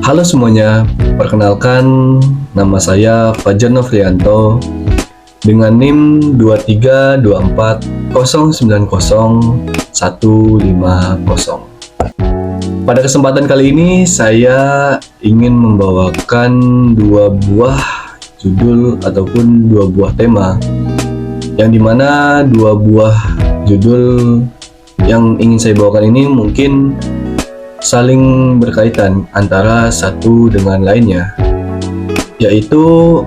Halo semuanya, perkenalkan nama saya Fajar Novrianto dengan NIM 23240901050. Pada kesempatan kali ini saya ingin membawakan dua buah judul ataupun dua buah tema, yang dimana dua buah judul yang ingin saya bawakan ini mungkin saling berkaitan antara satu dengan lainnya, yaitu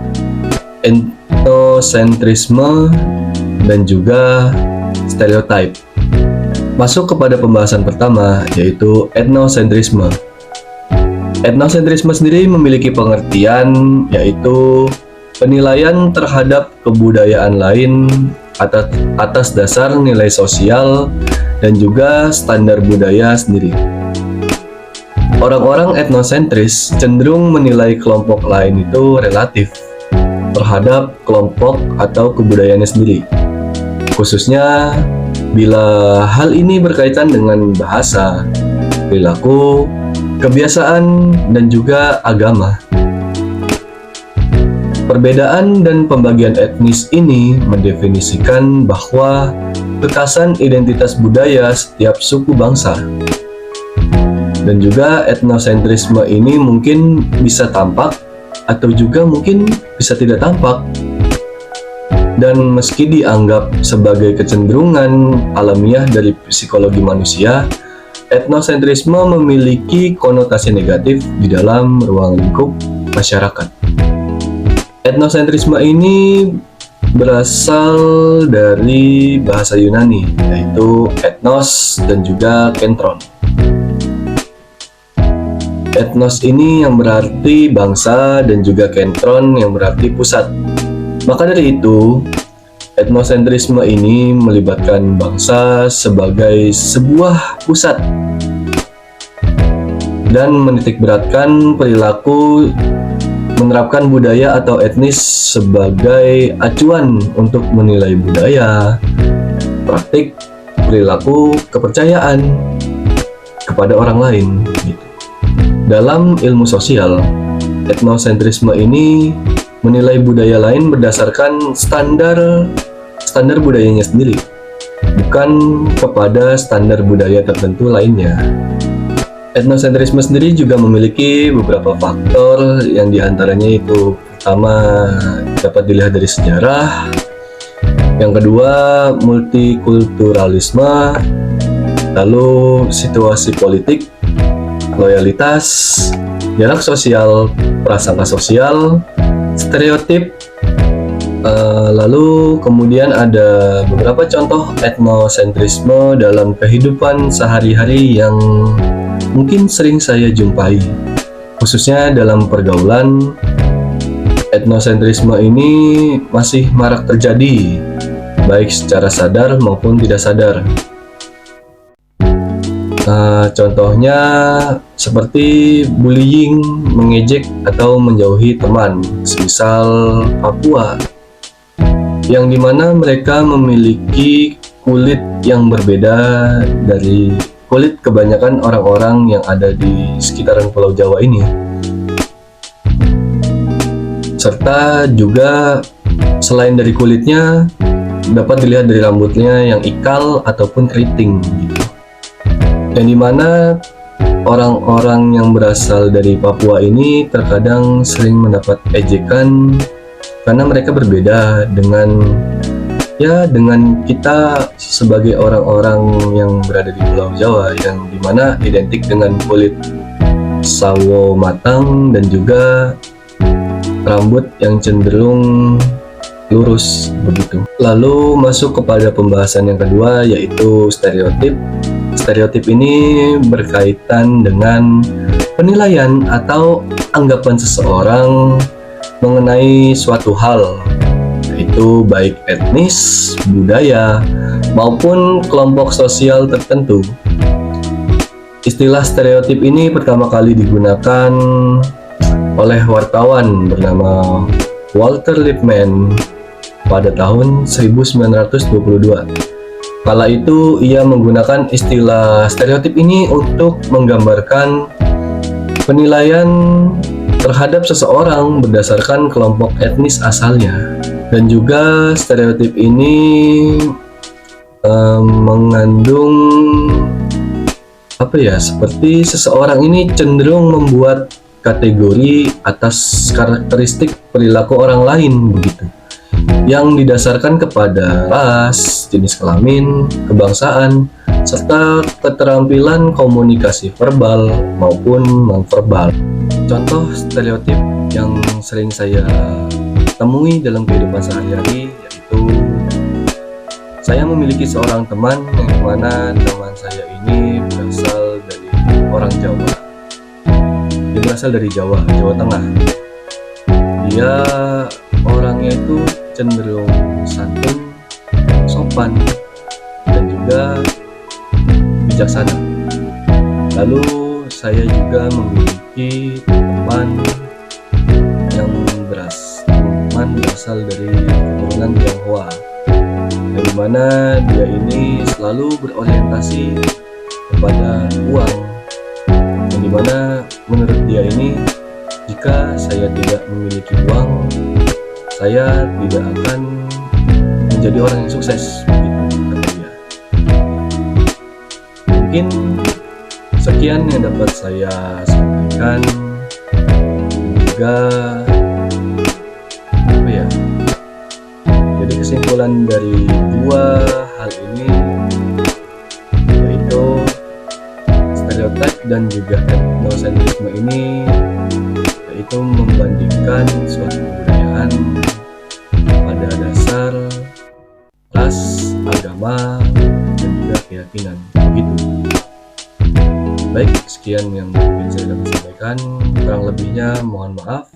etnosentrisme dan juga stereotype. Masuk kepada pembahasan pertama, yaitu etnosentrisme. Etnosentrisme sendiri memiliki pengertian yaitu penilaian terhadap kebudayaan lain atas dasar nilai sosial dan juga standar budaya sendiri. Orang-orang etnosentris cenderung menilai kelompok lain itu relatif terhadap kelompok atau kebudayaannya sendiri, khususnya bila hal ini berkaitan dengan bahasa, perilaku, kebiasaan, dan juga agama. Perbedaan dan pembagian etnis ini mendefinisikan bahwa kekasan identitas budaya setiap suku bangsa. Dan juga etnosentrisme ini mungkin bisa tampak atau juga mungkin bisa tidak tampak. Dan meski dianggap sebagai kecenderungan alamiah dari psikologi manusia, etnosentrisme memiliki konotasi negatif di dalam ruang lingkup masyarakat. Etnosentrisme ini berasal dari bahasa Yunani, yaitu etnos dan juga kentron. Etnos ini yang berarti bangsa dan juga kentron yang berarti pusat. Maka dari itu, etnosentrisme ini melibatkan bangsa sebagai sebuah pusat dan menitikberatkan perilaku menerapkan budaya atau etnis sebagai acuan untuk menilai budaya, praktik, perilaku, kepercayaan kepada orang lain. Dalam ilmu sosial, etnosentrisme ini menilai budaya lain berdasarkan standar budayanya sendiri, bukan kepada standar budaya tertentu lainnya. Etnosentrisme sendiri juga memiliki beberapa faktor, yang diantaranya itu pertama dapat dilihat dari sejarah, yang kedua multikulturalisme, lalu situasi politik, loyalitas, jarak sosial, prasangka sosial, stereotip, lalu kemudian ada beberapa contoh etnosentrisme dalam kehidupan sehari-hari yang mungkin sering saya jumpai, khususnya dalam pergaulan. Etnosentrisme ini masih marak terjadi, baik secara sadar maupun tidak sadar. Contohnya seperti bullying, mengejek atau menjauhi teman, semisal Papua, yang dimana mereka memiliki kulit yang berbeda dari kulit kebanyakan orang-orang yang ada di sekitaran Pulau Jawa ini. Serta juga selain dari kulitnya, dapat dilihat dari rambutnya yang ikal ataupun keriting gitu. Yang dimana orang-orang yang berasal dari Papua ini terkadang sering mendapat ejekan karena mereka berbeda dengan kita sebagai orang-orang yang berada di Pulau Jawa, yang dimana identik dengan kulit sawo matang dan juga rambut yang cenderung lurus begitu. Lalu masuk kepada pembahasan yang kedua, yaitu stereotip. Stereotip ini berkaitan dengan penilaian atau anggapan seseorang mengenai suatu hal, yaitu baik etnis, budaya, maupun kelompok sosial tertentu. Istilah stereotip ini pertama kali digunakan oleh wartawan bernama Walter Lippmann pada tahun 1922. Kala itu ia menggunakan istilah stereotip ini untuk menggambarkan penilaian terhadap seseorang berdasarkan kelompok etnis asalnya. Dan juga stereotip ini mengandung seperti seseorang ini cenderung membuat kategori atas karakteristik perilaku orang lain begitu, yang didasarkan kepada ras, jenis kelamin, kebangsaan, serta keterampilan komunikasi verbal maupun nonverbal. Contoh stereotip yang sering saya temui dalam kehidupan sehari-hari yaitu saya memiliki seorang teman yang mana teman saya ini berasal dari orang Jawa. Dia berasal dari Jawa Tengah. Dia orangnya itu cenderung santun, sopan, dan juga bijaksana. Lalu saya juga memiliki teman yang berasal dari keturunan Tionghoa, yang dimana dia ini selalu berorientasi kepada uang, yang dimana menurut dia ini jika saya tidak memiliki uang, saya tidak akan menjadi orang yang sukses, begitu kata dia. Mungkin sekian yang dapat saya sampaikan. Juga jadi kesimpulan dari dua hal ini yaitu stereotip dan juga etnosentrisme ini yaitu membandingkan suatu kebudayaan pada dasar ras, agama, dan juga keyakinan begitu. Baik, sekian yang mungkin saya dapat sampaikan, kurang lebihnya mohon maaf.